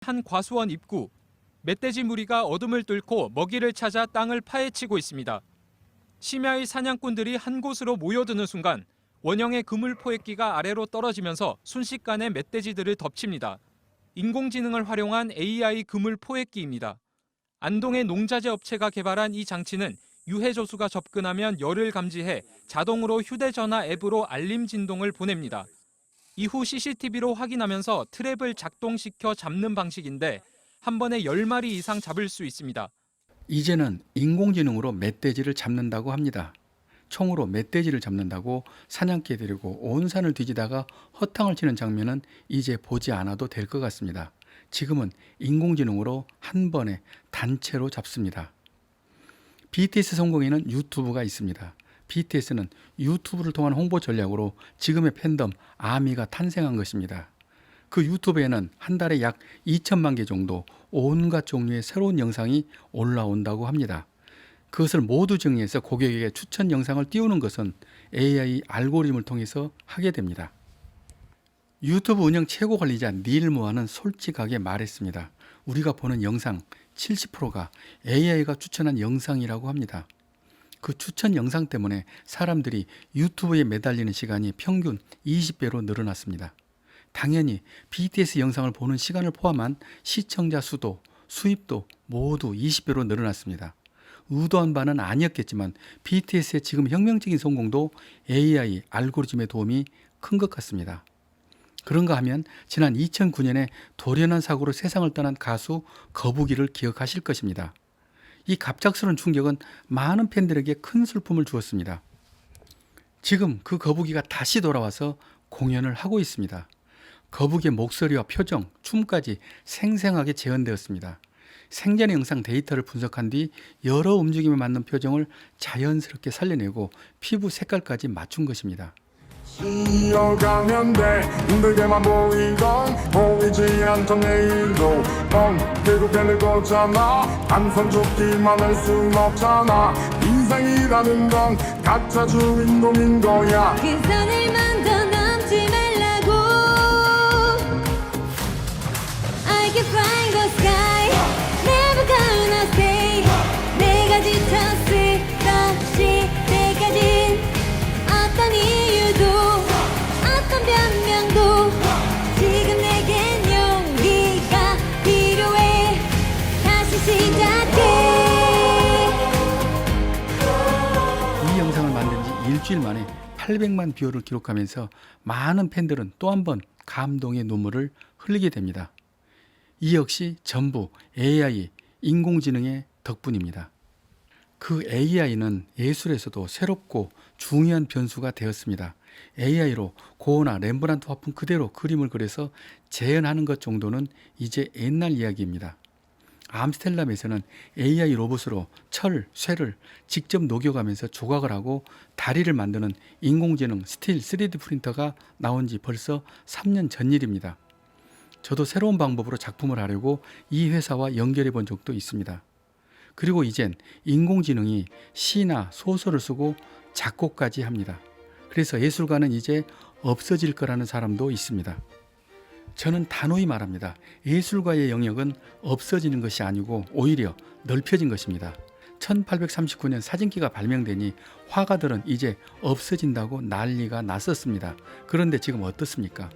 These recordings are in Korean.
한 과수원 입구. 멧돼지 무리가 어둠을 뚫고 먹이를 찾아 땅을 파헤치고 있습니다. 심야의 사냥꾼들이 한 곳으로 모여드는 순간 원형의 그물 포획기가 아래로 떨어지면서 순식간에 멧돼지들을 덮칩니다. 인공지능을 활용한 AI 그물 포획기입니다. 안동의 농자재 업체가 개발한 이 장치는 유해 조수가 접근하면 열을 감지해 자동으로 휴대전화 앱으로 알림 진동을 보냅니다. 이후 CCTV로 확인하면서 트랩을 작동시켜 잡는 방식인데 한 번에 10마리 이상 잡을 수 있습니다. 이제는 인공지능으로 멧돼지를 잡는다고 합니다. 총으로 멧돼지를 잡는다고 사냥개 데리고 온 산을 뒤지다가 허탕을 치는 장면은 이제 보지 않아도 될 것 같습니다. 지금은 인공지능으로 한 번에 단체로 잡습니다. BTS 성공에는 유튜브가 있습니다. BTS는 유튜브를 통한 홍보 전략으로 지금의 팬덤 아미가 탄생한 것입니다. 그 유튜브에는 한 달에 약 2천만 개 정도 온갖 종류의 새로운 영상이 올라온다고 합니다. 그것을 모두 정리해서 고객에게 추천 영상을 띄우는 것은 AI 알고리즘을 통해서 하게 됩니다. 유튜브 운영 최고 관리자 닐 모아는 솔직하게 말했습니다. 우리가 보는 영상 70%가 AI가 추천한 영상이라고 합니다. 그 추천 영상 때문에 사람들이 유튜브에 매달리는 시간이 평균 20배로 늘어났습니다. 당연히 BTS 영상을 보는 시간을 포함한 시청자 수도, 수입도 모두 20배로 늘어났습니다. 의도한 바는 아니었겠지만 BTS의 지금 혁명적인 성공도 AI 알고리즘의 도움이 큰 것 같습니다. 그런가 하면 지난 2009년에 돌연한 사고로 세상을 떠난 가수 거북이를 기억하실 것입니다. 이 갑작스러운 충격은 많은 팬들에게 큰 슬픔을 주었습니다. 지금 그 거북이가 다시 돌아와서 공연을 하고 있습니다. 거북이의 목소리와 표정, 춤까지 생생하게 재현되었습니다. 생전 영상 데이터를 분석한 뒤 여러 움직임에 맞는 표정을 자연스럽게 살려내고 피부 색깔까지 맞춘 것입니다. 이어가면 돼 힘들게만 보이던 보이지 않던 내일도 넌 결국 해낼 거잖아 항상 좋기만 할 순 없잖아 인생이라는 건 각자 주인공인 거야 그 선을 더 넘지 말라고 I can fly the sky Never gonna stay 내가 지쳤을 것이 때까진 어떤 이유도 어떤 변명도 지금 내겐 용기가 필요해 다시 시작해 이 영상을 만든 지 일주일 만에 800만 뷰어를 기록하면서 많은 팬들은 또 한 번 감동의 눈물을 흘리게 됩니다. 이 역시 전부 AI, 인공지능의 덕분입니다. 그 AI는 예술에서도 새롭고 중요한 변수가 되었습니다. AI로 고흐나 렘브란트 화풍 그대로 그림을 그려서 재현하는 것 정도는 이제 옛날 이야기입니다. 암스텔람에서는 AI 로봇으로 철, 쇠를 직접 녹여가면서 조각을 하고 다리를 만드는 인공지능 스틸 3D 프린터가 나온 지 벌써 3년 전 일입니다. 저도 새로운 방법으로 작품을 하려고 이 회사와 연결해 본 적도 있습니다. 그리고 이젠 인공지능이 시나 소설을 쓰고 작곡까지 합니다. 그래서 예술가는 이제 없어질 거라는 사람도 있습니다. 저는 단호히 말합니다. 예술가의 영역은 없어지는 것이 아니고 오히려 넓혀진 것입니다. 1839년 사진기가 발명되니 화가들은 이제 없어진다고 난리가 났었습니다. 그런데 지금 어떻습니까?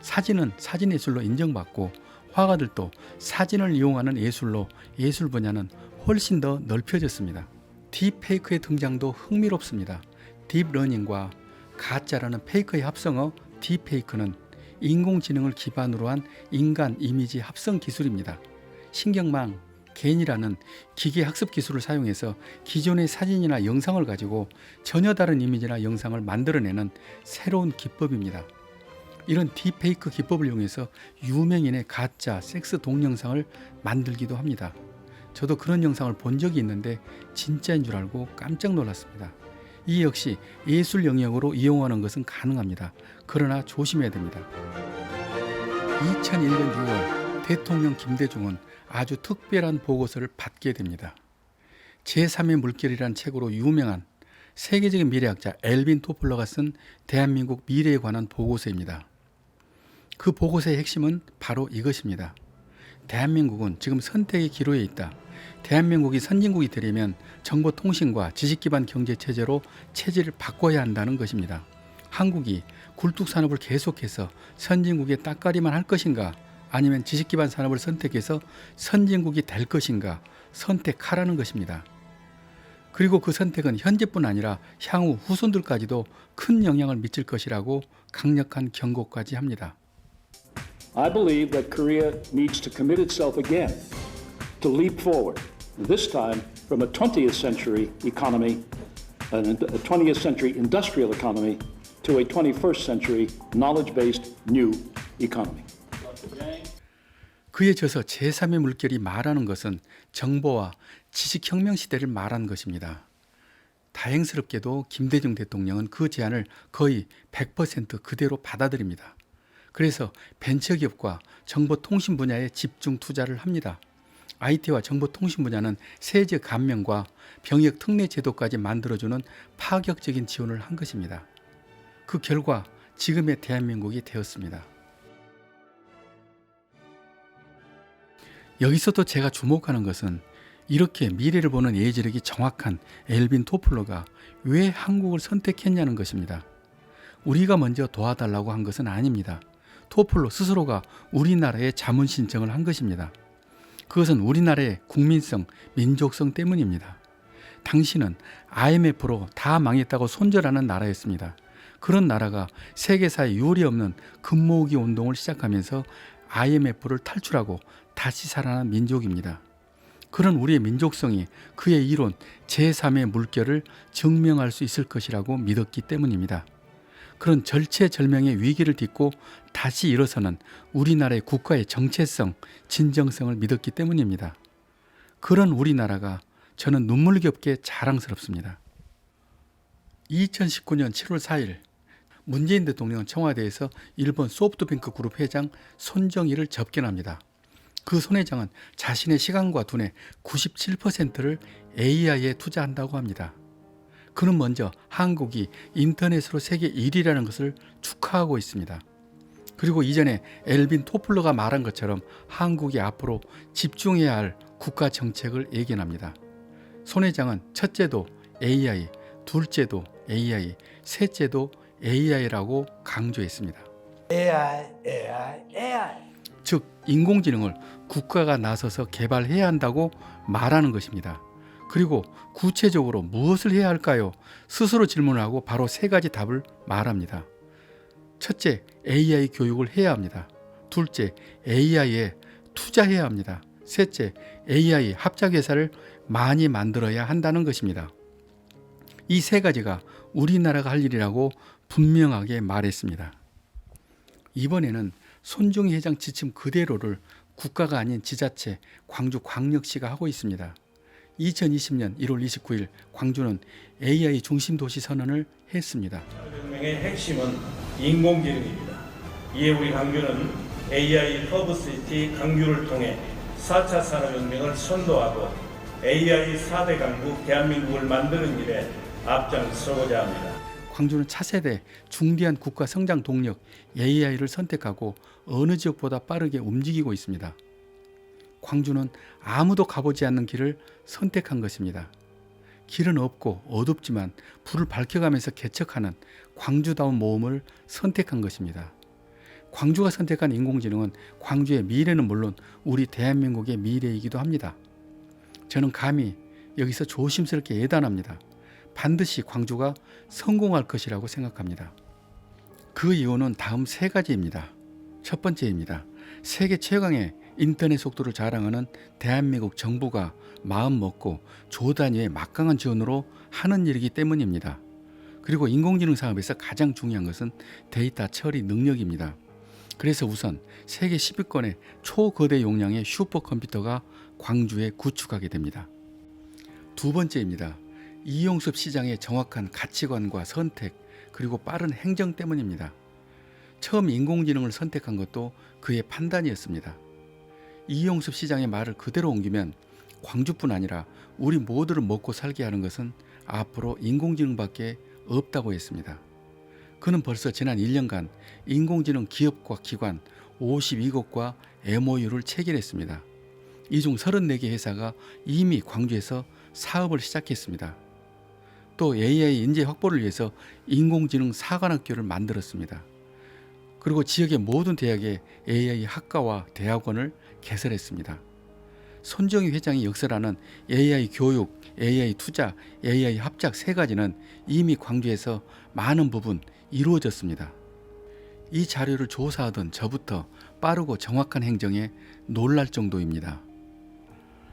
사진은 사진예술로 인정받고 화가들도 사진을 이용하는 예술로 예술 분야는 훨씬 더 넓혀졌습니다. 딥페이크의 등장도 흥미롭습니다. 딥러닝과 가짜라는 페이크의 합성어 딥페이크는 인공지능을 기반으로 한 인간 이미지 합성 기술입니다. 신경망, 겐이라는 기계 학습 기술을 사용해서 기존의 사진이나 영상을 가지고 전혀 다른 이미지나 영상을 만들어내는 새로운 기법입니다. 이런 딥페이크 기법을 이용해서 유명인의 가짜 섹스 동영상을 만들기도 합니다. 저도 그런 영상을 본 적이 있는데 진짜인 줄 알고 깜짝 놀랐습니다. 이 역시 예술 영역으로 이용하는 것은 가능합니다. 그러나 조심해야 됩니다. 2001년 6월 대통령 김대중은 아주 특별한 보고서를 받게 됩니다. 제3의 물결이라는 책으로 유명한 세계적인 미래학자 엘빈 토플러가 쓴 대한민국 미래에 관한 보고서입니다. 그 보고서의 핵심은 바로 이것입니다. 대한민국은 지금 선택의 기로에 있다. 대한민국이 선진국이 되려면 정보통신과 지식기반 경제체제로 체질을 바꿔야 한다는 것입니다. 한국이 굴뚝산업을 계속해서 선진국의 따까리만 할 것인가, 아니면 지식기반 산업을 선택해서 선진국이 될 것인가 선택하라는 것입니다. 그리고 그 선택은 현재뿐 아니라 향후 후손들까지도 큰 영향을 미칠 것이라고 강력한 경고까지 합니다. I believe that Korea needs to commit itself again to leap forward, this time from a 20th century economy, a 20th century industrial economy, to a 21st century knowledge-based new economy. 그에 져서 제3의 물결이 말하는 것은 정보와 지식혁명 시대를 말하는 것입니다. 다행스럽게도 김대중 대통령은 그 제안을 거의 100% 그대로 받아들입니다. 그래서 벤처기업과 정보통신 분야에 집중 투자를 합니다. IT와 정보통신 분야는 세제 감면과 병역 특례 제도까지 만들어주는 파격적인 지원을 한 것입니다. 그 결과 지금의 대한민국이 되었습니다. 여기서 또 제가 주목하는 것은 이렇게 미래를 보는 예지력이 정확한 엘빈 토플러가 왜 한국을 선택했냐는 것입니다. 우리가 먼저 도와달라고 한 것은 아닙니다. 토플러 스스로가 우리나라에 자문 신청을 한 것입니다. 그것은 우리나라의 국민성, 민족성 때문입니다. 당신은 IMF로 다 망했다고 손절하는 나라였습니다. 그런 나라가 세계사에 유례 없는 금모으기 운동을 시작하면서 IMF를 탈출하고 다시 살아난 민족입니다. 그런 우리의 민족성이 그의 이론 제3의 물결을 증명할 수 있을 것이라고 믿었기 때문입니다. 그런 절체절명의 위기를 딛고 다시 일어서는 우리나라의 국가의 정체성, 진정성을 믿었기 때문입니다. 그런 우리나라가 저는 눈물겹게 자랑스럽습니다. 2019년 7월 4일 문재인 대통령은 청와대에서 일본 소프트뱅크 그룹 회장 손정희를 접견합니다. 그 손 회장은 자신의 시간과 돈의 97%를 AI에 투자한다고 합니다. 그는 먼저 한국이 인터넷으로 세계 1위라는 것을 축하하고 있습니다. 그리고 이전에 엘빈 토플러가 말한 것처럼 한국이 앞으로 집중해야 할 국가 정책을 예견합니다. 손 회장은 첫째도 AI, 둘째도 AI, 셋째도 AI라고 강조했습니다. AI. 즉 인공지능을 국가가 나서서 개발해야 한다고 말하는 것입니다. 그리고 구체적으로 무엇을 해야 할까요? 스스로 질문하고 바로 세 가지 답을 말합니다. 첫째, AI 교육을 해야 합니다. 둘째, AI에 투자해야 합니다. 셋째, AI 합작회사를 많이 만들어야 한다는 것입니다. 이 세 가지가 우리나라가 할 일이라고 분명하게 말했습니다. 이번에는 손정희 회장 지침 그대로를 국가가 아닌 지자체 광주광역시가 하고 있습니다. 2020년 1월 29일 광주는 AI 중심 도시 선언을 했습니다. 혁명의 핵심은 인공지능입니다. 이에 우리 광주는 AI 허브시티 광주를 통해 4차 산업혁명을 선도하고 AI 4대 강국 대한민국을 만드는 일에 앞장서고자 합니다. 광주는 차세대 중대한 국가 성장 동력 AI를 선택하고 어느 지역보다 빠르게 움직이고 있습니다. 광주는 아무도 가보지 않는 길을 선택한 것입니다. 길은 없고 어둡지만 불을 밝혀가면서 개척하는 광주다운 모험을 선택한 것입니다. 광주가 선택한 인공지능은 광주의 미래는 물론 우리 대한민국의 미래이기도 합니다. 저는 감히 여기서 조심스럽게 예단합니다. 반드시 광주가 성공할 것이라고 생각합니다. 그 이유는 다음 세 가지입니다. 첫 번째입니다. 세계 최강의 인터넷 속도를 자랑하는 대한민국 정부가 마음 먹고 조 단위의 막강한 지원으로 하는 일이기 때문입니다. 그리고 인공지능 사업에서 가장 중요한 것은 데이터 처리 능력입니다. 그래서 우선 세계 10위권의 초거대 용량의 슈퍼컴퓨터가 광주에 구축하게 됩니다. 두 번째입니다. 이용섭 시장의 정확한 가치관과 선택 그리고 빠른 행정 때문입니다. 처음 인공지능을 선택한 것도 그의 판단이었습니다. 이용섭 시장의 말을 그대로 옮기면 광주뿐 아니라 우리 모두를 먹고 살게 하는 것은 앞으로 인공지능밖에 없다고 했습니다. 그는 벌써 지난 1년간 인공지능 기업과 기관 52곳과 MOU를 체결했습니다. 이 중 34개 회사가 이미 광주에서 사업을 시작했습니다. 또 AI 인재 확보를 위해서 인공지능 사관학교를 만들었습니다. 그리고 지역의 모든 대학에 AI 학과와 대학원을 개설했습니다. 손정희 회장이 역설하는 AI 교육, AI 투자, AI 합작 세 가지는 이미 광주에서 많은 부분 이루어졌습니다. 이 자료를 조사하던 저부터 빠르고 정확한 행정에 놀랄 정도입니다.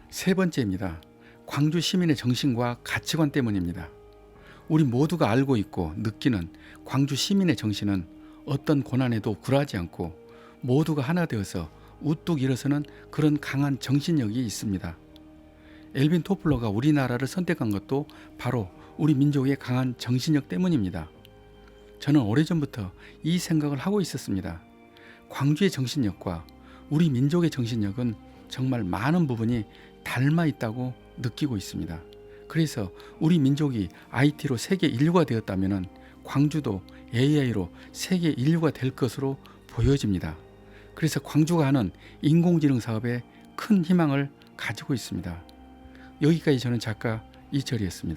세 번째입니다. 광주 시민의 정신과 가치관 때문입니다. 우리 모두가 알고 있고 느끼는 광주 시민의 정신은 어떤 고난에도 굴하지 않고 모두가 하나 되어서 우뚝 일어서는 그런 강한 정신력이 있습니다. 엘빈 토플러가 우리나라를 선택한 것도 바로 우리 민족의 강한 정신력 때문입니다. 저는 오래전부터 이 생각을 하고 있었습니다. 광주의 정신력과 우리 민족의 정신력은 정말 많은 부분이 닮아 있다고 느끼고 있습니다. 그래서 우리 민족이 IT로 세계 인류가 되었다면 광주도 AI로 세계 인류가 될 것으로 보여집니다. 그래서 광주가 하는 인공지능 사업에 큰 희망을 가지고 있습니다. 여기까지 저는 작가 이철이었습니다.